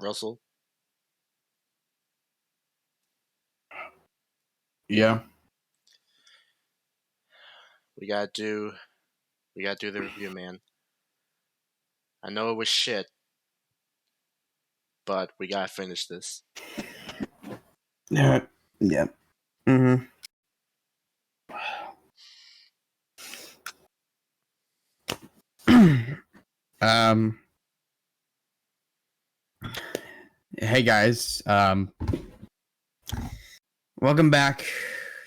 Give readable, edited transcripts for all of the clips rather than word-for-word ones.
Russell? Yeah. We gotta do the review, man. I know it was shit, but we gotta finish this. Yeah. Mm-hmm. Hey guys. Welcome back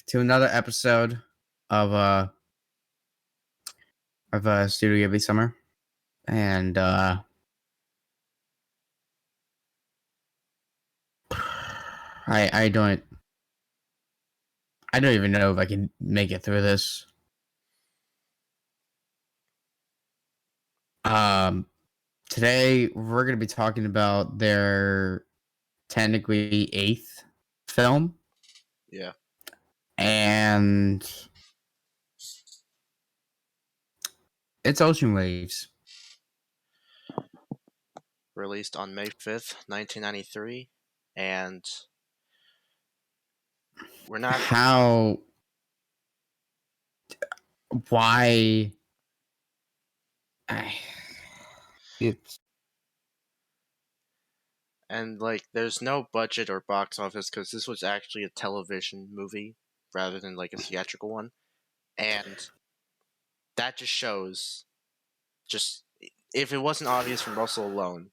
to another episode of Studio Ghibli Summer, and I don't even know if I can make it through this. Today we're gonna be talking about their technically 8th film. Yeah. And it's Ocean Waves. Released on May 5th, 1993, and we're not... Why... It's... And, there's no budget or box office, because this was actually a television movie, rather than, a theatrical one. And that just shows... if it wasn't obvious from Russell alone,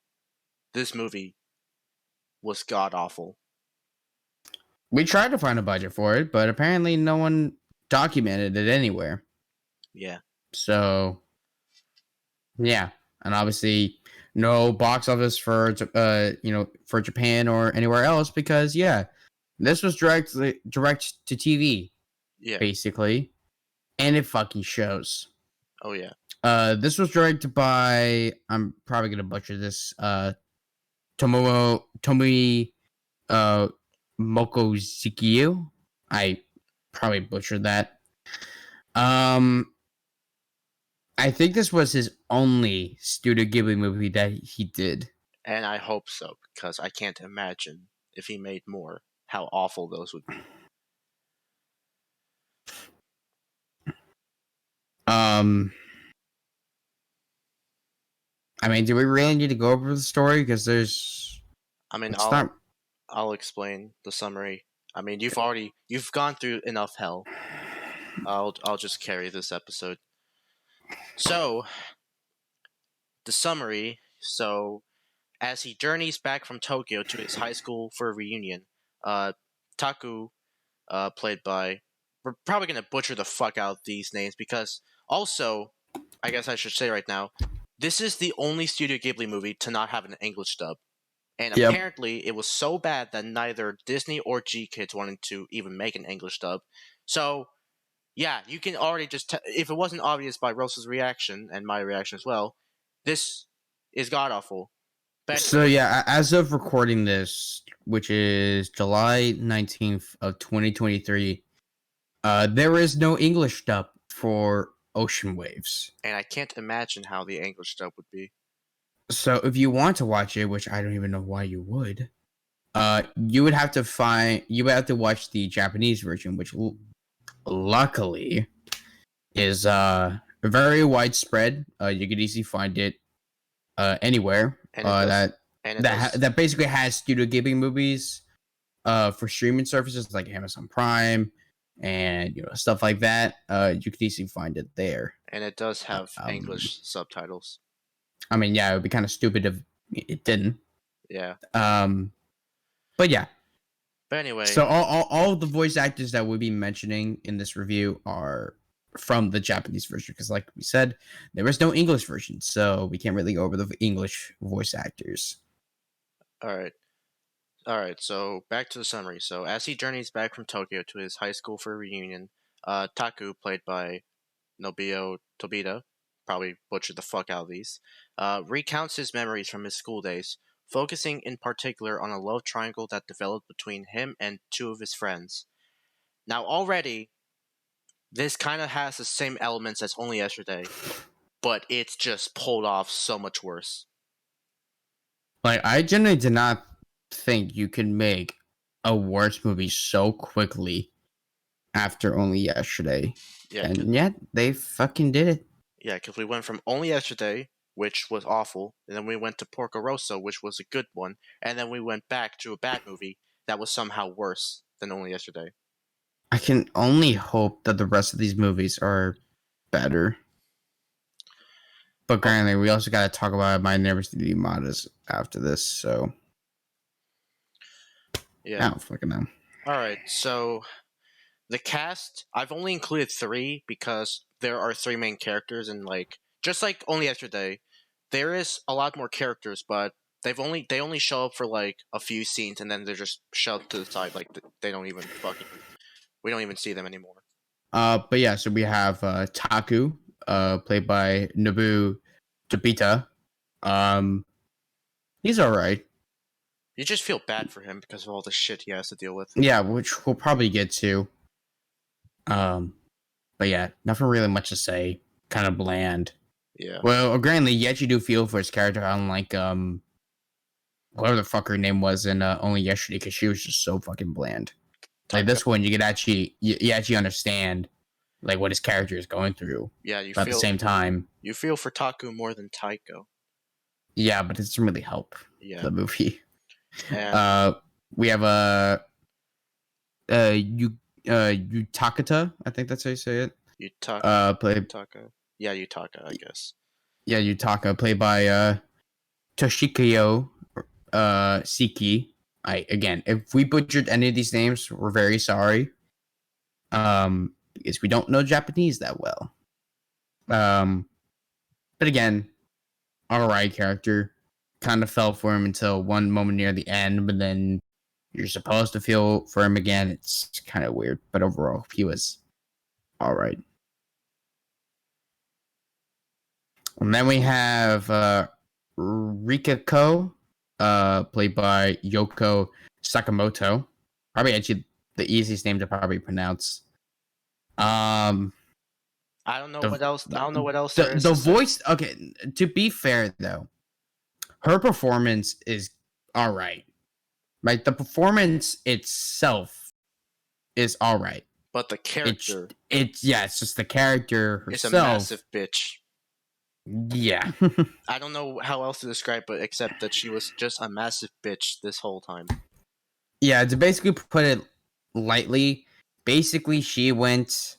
this movie was god-awful. We tried to find a budget for it, but apparently no one documented it anywhere. Yeah. So, yeah. And obviously, no box office for for Japan or anywhere else, because, yeah, this was direct to TV, Yeah. basically. And it fucking shows. Oh, yeah. This was directed by, I'm probably going to butcher this, Tomoe Mokozukiyo. I probably butchered that. I think this was his only Studio Ghibli movie that he did. And I hope so, because I can't imagine if he made more, how awful those would be. I mean, do we really need to go over the story? Because there's... I'll explain the summary. I mean, you've gone through enough hell. I'll just carry this episode. So, the summary. So, as he journeys back from Tokyo to his high school for a reunion, Taku, played by... We're probably going to butcher the fuck out these names, because also, I guess I should say right now, this is the only Studio Ghibli movie to not have an English dub. And apparently, it was so bad that neither Disney or G-Kids wanted to even make an English dub. So, yeah, you can already just... if it wasn't obvious by Rose's reaction, and my reaction as well, this is god-awful. So, yeah, as of recording this, which is July 19th of 2023, there is no English dub for Ocean Waves. And I can't imagine how the English dub would be. So if you want to watch it, which I don't even know why you would, you would have to watch the Japanese version, which luckily is very widespread. You could easily find it anywhere. That basically has Studio Ghibli movies for streaming services like Amazon Prime and stuff like that. You could easily find it there. And it does have English subtitles. I mean, yeah, it would be kind of stupid if it didn't. Yeah. But yeah. But anyway. So all of the voice actors that we'll be mentioning in this review are from the Japanese version, because like we said, there is no English version, so we can't really go over the English voice actors. Alright, so back to the summary. So as he journeys back from Tokyo to his high school for a reunion, Taku, played by Nobuo Tobita, probably butchered the fuck out of these, recounts his memories from his school days, focusing in particular on a love triangle that developed between him and two of his friends. Now already, this kind of has the same elements as Only Yesterday, but it's just pulled off so much worse. Like, I genuinely did not think you could make a worse movie so quickly after Only Yesterday. Yeah, And yet, they fucking did it. yeah, because we went from Only Yesterday, which was awful, and then we went to Porco Rosso, which was a good one, and then we went back to a bad movie that was somehow worse than Only Yesterday. I can only hope that the rest of these movies are better. But Oh, granted, we also got to talk about My Neighbors to Be Modest after this, so I yeah. don't fucking know. All right, so the cast, I've only included three because there are three main characters, and like just like Only Yesterday, there is a lot more characters, but they only show up for like a few scenes, and then they're just shoved to the side, like they don't even fucking we don't even see them anymore. But yeah, so we have Taku, played by Nobu Tobita. Um, he's all right. You just feel bad for him because of all the shit he has to deal with. Yeah, which we'll probably get to. Um, but yeah, nothing really much to say. Kind of bland. Yeah, Well, granted, yet you do feel for his character, unlike whatever the fuck her name was in Only Yesterday, because she was just so fucking bland. Like Taika. this one, you could actually you actually understand like what his character is going through. Yeah, But at the same time, you feel for Taku more than Taiko. yeah, but it doesn't really help Yeah, the movie. and Uh, we have you Utakata, I think that's how you say it. Played Yutaka. Yeah, Yutaka, I guess. yeah Utaka, played by Toshikyo Siki. I again, if we butchered any of these names, we're very sorry. Because we don't know Japanese that well. But again, alright character. Kind of fell for him until one moment near the end, but then you're supposed to feel for him again. It's kind of weird, but overall, he was alright. And then we have Rika Ko, played by Yoko Sakamoto. Probably actually the easiest name to probably pronounce. Um, I don't know the what else. I don't know what else the there is the to say. voice. Okay, to be fair though, her performance is all right. Like the performance itself is all right. But the character It's yeah, it's just the character is a herself. massive bitch. Yeah. I don't know how else to describe it except that she was just a massive bitch this whole time. Yeah, to basically put it lightly, basically she went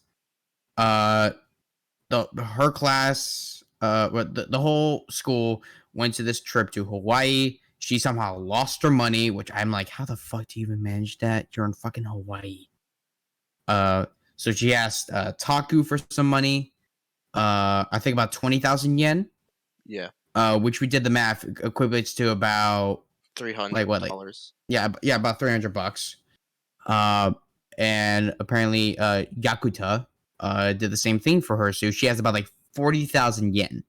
uh her class the whole school went to this trip to Hawaii. She somehow lost her money, which I'm like, how the fuck do you even manage that? You're in fucking Hawaii. So she asked Taku for some money. I think about 20,000 yen. Yeah, Which we did the math equates to about like what, like $300. yeah, about $300. Uh, and apparently, Yakuta did the same thing for her. So she has about like 40,000 yen.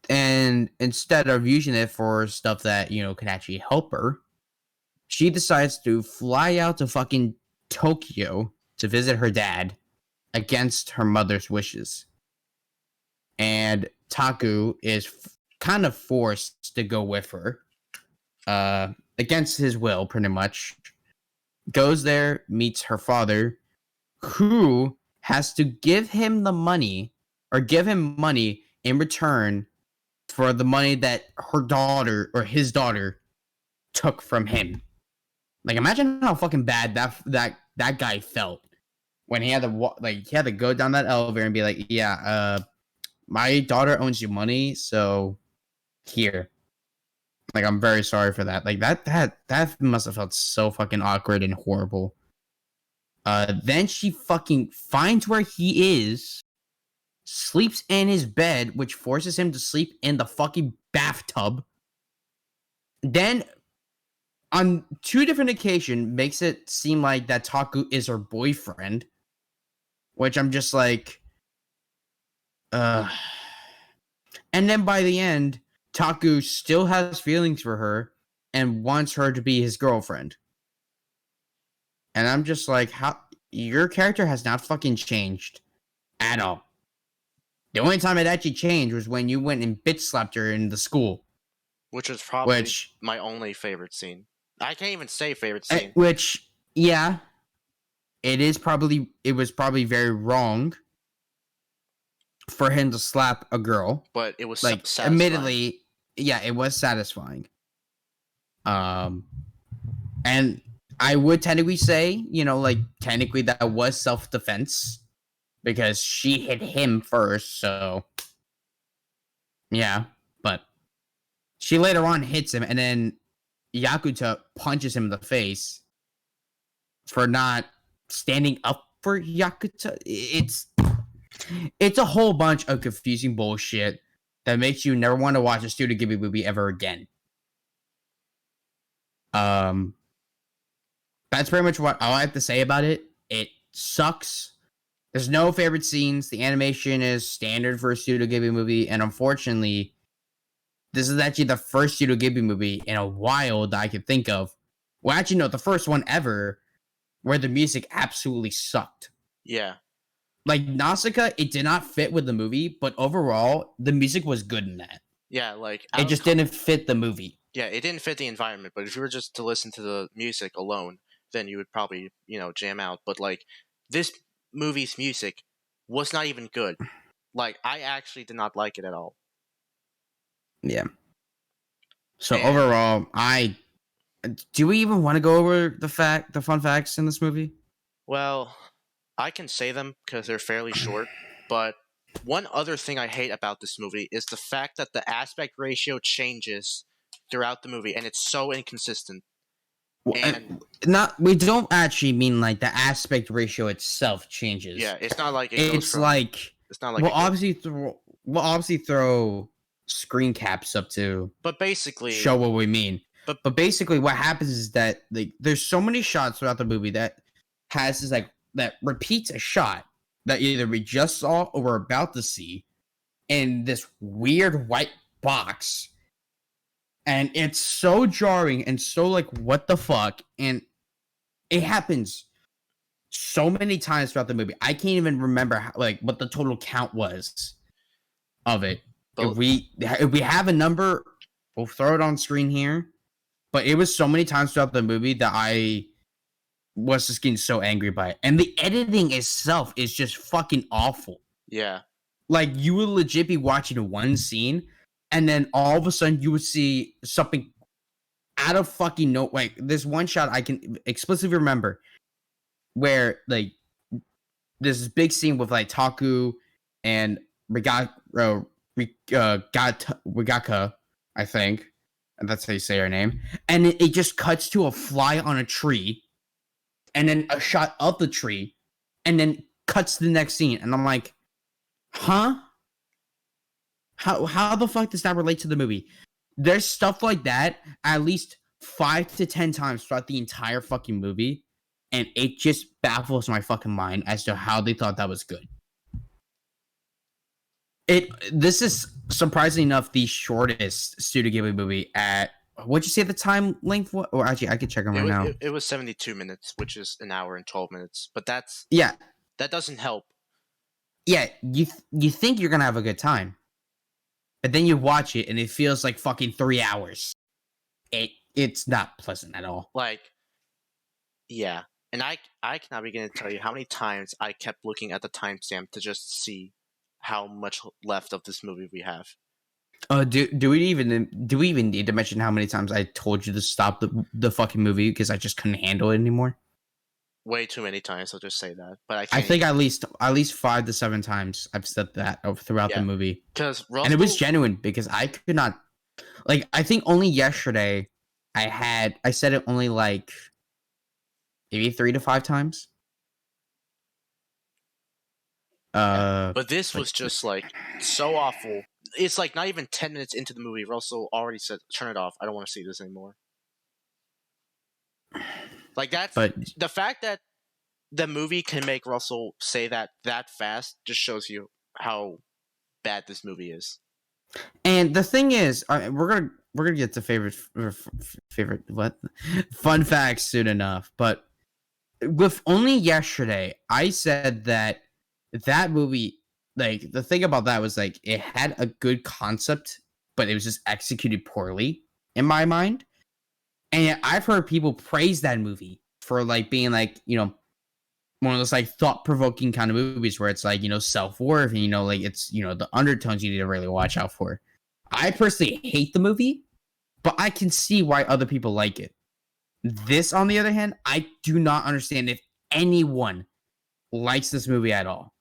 And instead of using it for stuff that, can actually help her, she decides to fly out to fucking Tokyo to visit her dad against her mother's wishes. And Taku is kind of forced to go with her, against his will, pretty much. Goes there, meets her father, who has to give him the money, or give him money in return for the money that her daughter or his daughter took from him. Like, imagine how fucking bad that guy felt when he had to go down that elevator and be like, yeah, my daughter owes you money, so here. Like, I'm very sorry for that. Like, that must have felt so fucking awkward and horrible. Then she fucking finds where he is, sleeps in his bed, which forces him to sleep in the fucking bathtub. Then, on two different occasions, makes it seem like that Taku is her boyfriend, which I'm just like, uh. And then by the end, Taku still has feelings for her and wants her to be his girlfriend. And I'm just like, how your character has not fucking changed at all. The only time it actually changed was when you went and bitch slapped her in the school. Which was probably my only favorite scene. I can't even say favorite scene. Yeah, it was probably very wrong for him to slap a girl, but it was like satisfying. Admittedly, yeah, it was satisfying. And I would technically say, like technically that was self-defense because she hit him first, so yeah, but she later on hits him, and then Yakuta punches him in the face for not standing up for Yakuta. It's a whole bunch of confusing bullshit that makes you never want to watch a Studio Ghibli movie ever again. That's pretty much all I have to say about it. It sucks. There's no favorite scenes. The animation is standard for a Studio Ghibli movie, and unfortunately, this is actually the first Studio Ghibli movie in a while that I could think of. Well, actually, no, the first one ever where the music absolutely sucked. Yeah. Like Nausicaa, it did not fit with the movie, but overall, the music was good in that. Yeah, like it just didn't fit the movie. Yeah, it didn't fit the environment, but if you were just to listen to the music alone, then you would probably, jam out. But like this movie's music was not even good. Like I actually did not like it at all. Yeah. So overall, do we even want to go over the fun facts in this movie? Well, I can say them because they're fairly short, but one other thing I hate about this movie is the fact that the aspect ratio changes throughout the movie, and it's so inconsistent. And we don't actually mean like the aspect ratio itself changes. Yeah, it's not like it's not like we'll obviously throw screen caps up to, but basically show what we mean. But basically, what happens is that like there's so many shots throughout the movie that has this that repeats a shot that either we just saw or we're about to see in this weird white box. And it's so jarring and so like, what the fuck? And it happens so many times throughout the movie. I can't even remember what the total count was of it. If we have a number, we'll throw it on screen here. But it was so many times throughout the movie that I was just getting so angry by it. And the editing itself is just fucking awful. Yeah. Like, you would legit be watching one scene, and then all of a sudden you would see something out of fucking no. Like, this one shot I can explicitly remember where, like, there's this big scene with, like, Taku and Rigaka, I think. And that's how you say her name. And it just cuts to a fly on a tree, and then a shot of the tree, and then cuts to the next scene. And I'm like, huh? How the fuck does that relate to the movie? There's stuff like that at least 5 to 10 times throughout the entire fucking movie, and it just baffles my fucking mind as to how they thought that was good. This is surprisingly enough the shortest Studio Ghibli movie at, what'd you say the time length was? Or actually, I could check them right now. It was 72 minutes, which is an hour and 12 minutes. But that doesn't help. Yeah, you think you're gonna have a good time, but then you watch it and it feels like fucking 3 hours. It's not pleasant at all. Like, yeah, and I cannot begin to tell you how many times I kept looking at the timestamp to just see how much left of this movie we have. Do we even need to mention how many times I told you to stop the fucking movie because I just couldn't handle it anymore? Way too many times. I'll just say that, but I think at least 5 to 7 times I've said that throughout the movie. And it was genuine because I could not. Like, I think only yesterday I said it only like maybe 3 to 5 times. But this was just like so awful. It's like not even 10 minutes into the movie, Russell already said, "Turn it off. I don't want to see this anymore." Like, the fact that the movie can make Russell say that fast just shows you how bad this movie is. And the thing is, we're gonna get to favorite what fun facts soon enough. But with only yesterday, I said that movie, like, the thing about that was like it had a good concept, but it was just executed poorly. in my mind. And yet I've heard people praise that movie for like being like, one of those like thought-provoking kind of movies where it's like, self-worth and like it's, the undertones you need to really watch out for. I personally hate the movie, but I can see why other people like it. This, on the other hand, I do not understand if anyone likes this movie at all.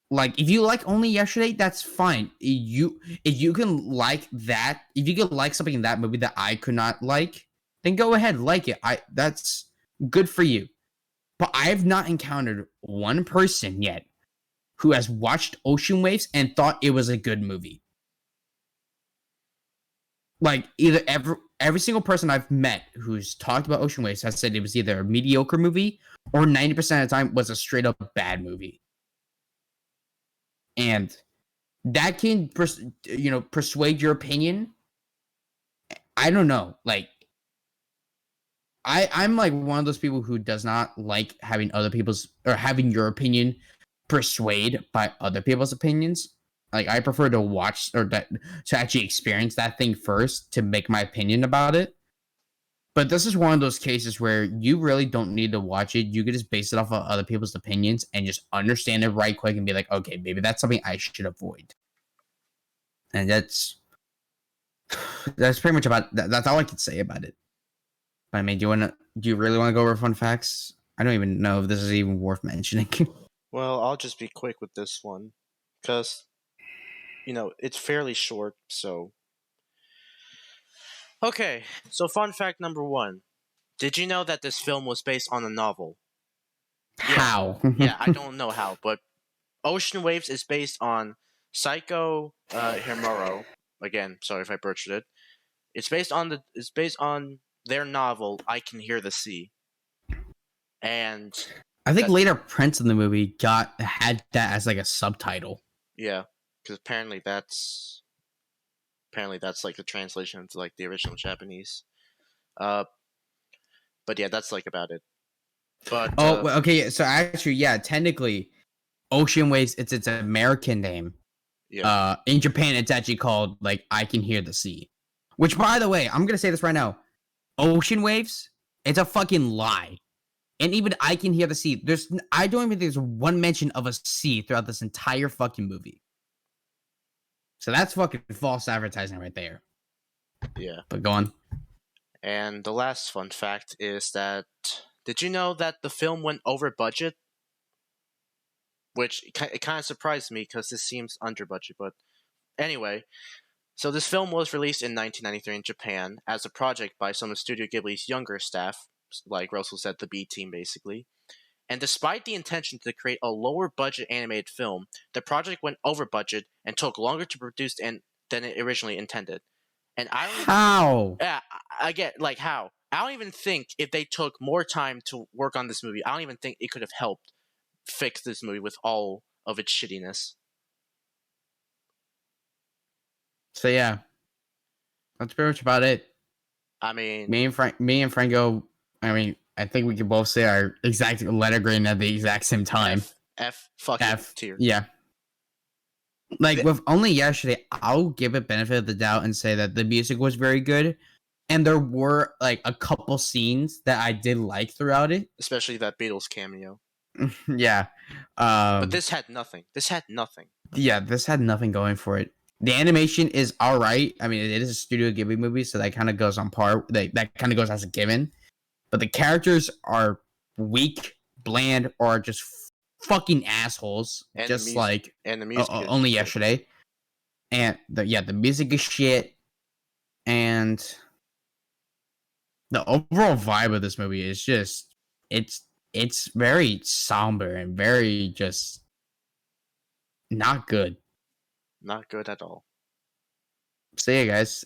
Like, if you like Only Yesterday, that's fine. If you can like that, if you can like something in that movie that I could not like, then go ahead, like it. That's good for you. But I have not encountered one person yet who has watched Ocean Waves and thought it was a good movie. Like, either every single person I've met who's talked about Ocean Waves has said it was either a mediocre movie or 90% of the time was a straight up bad movie. And that can persuade your opinion. I don't know. Like, I'm like one of those people who does not like having other people's or having your opinion persuade by other people's opinions. Like, I prefer to watch or to actually experience that thing first to make my opinion about it. But this is one of those cases where you really don't need to watch it. You can just base it off of other people's opinions and just understand it right quick and be like, okay, maybe that's something I should avoid. And that's pretty much about that's all I can say about it. I mean, do you really want to go over fun facts? I don't even know if this is even worth mentioning. Well, I'll just be quick with this one, because it's fairly short. So, okay. So, fun fact number 1: did you know that this film was based on a novel? How? Yeah, I don't know how, but Ocean Waves is based on Psycho Himuro. Again, sorry if I butchered it. It's based on their novel I Can Hear the Sea. And I think later Prince in the movie had that as like a subtitle. Yeah, because apparently that's like the translation into like the original Japanese. But yeah, that's like about it. But okay. So actually, yeah, technically, Ocean Waves it's its American name. Yeah. In Japan, it's actually called like I Can Hear the Sea. Which, by the way, I'm gonna say this right now: Ocean Waves, it's a fucking lie. And even I Can Hear the Sea. I don't even think there's one mention of a sea throughout this entire fucking movie. So that's fucking false advertising right there. Yeah. But go on. And the last fun fact is that did you know that the film went over budget? Which it kind of surprised me because this seems under budget. But anyway, so this film was released in 1993 in Japan as a project by some of Studio Ghibli's younger staff, like Russell said, the B team basically. And despite the intention to create a lower budget animated film, the project went over budget and took longer to produce than it originally intended. And I don't How? Yeah, I get like how. I don't even think if they took more time to work on this movie, I don't even think it could have helped fix this movie with all of its shittiness. So yeah, that's pretty much about it. I mean, Me and Franco. I mean, I think we can both say our exact letter grade at the exact same time. fuck F tier. Yeah. Like with Only Yesterday, I'll give it benefit of the doubt and say that the music was very good, and there were like a couple scenes that I did like throughout it, Especially that Beatles cameo. Yeah, But this had nothing. Yeah, this had nothing going for it. The animation is all right. I mean, it is a Studio Ghibli movie, so that kind of goes on par. That kind of goes as a given. But the characters are weak, bland, or just fucking assholes. And just the like and the music Only Yesterday. And the music is shit. And the overall vibe of this movie is just it's very somber and very just not good. Not good at all. So yeah, guys.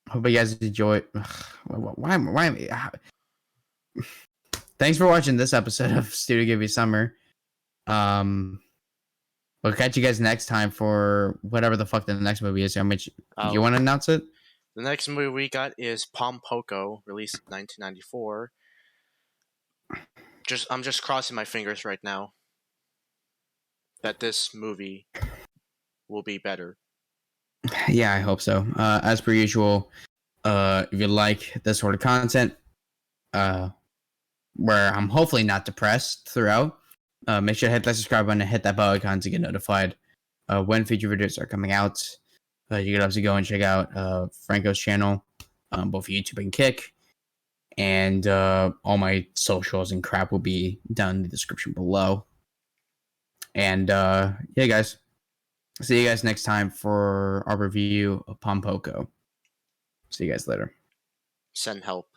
Hope you guys enjoy. Why? Thanks for watching this episode of Studio Ghibli Summer. We'll catch you guys next time for whatever the fuck the next movie is. How much you want to announce it? The next movie we got is Pompoko, released in 1994. I'm just crossing my fingers right now that this movie will be better. Yeah, I hope so. As per usual, if you like this sort of content, where I'm hopefully not depressed throughout, make sure to hit that subscribe button and hit that bell icon to get notified when future videos are coming out. You can also go and check out Franco's channel, both YouTube and Kick. And all my socials and crap will be down in the description below. And yeah, guys. See you guys next time for our review of Pompoko. See you guys later. Send help.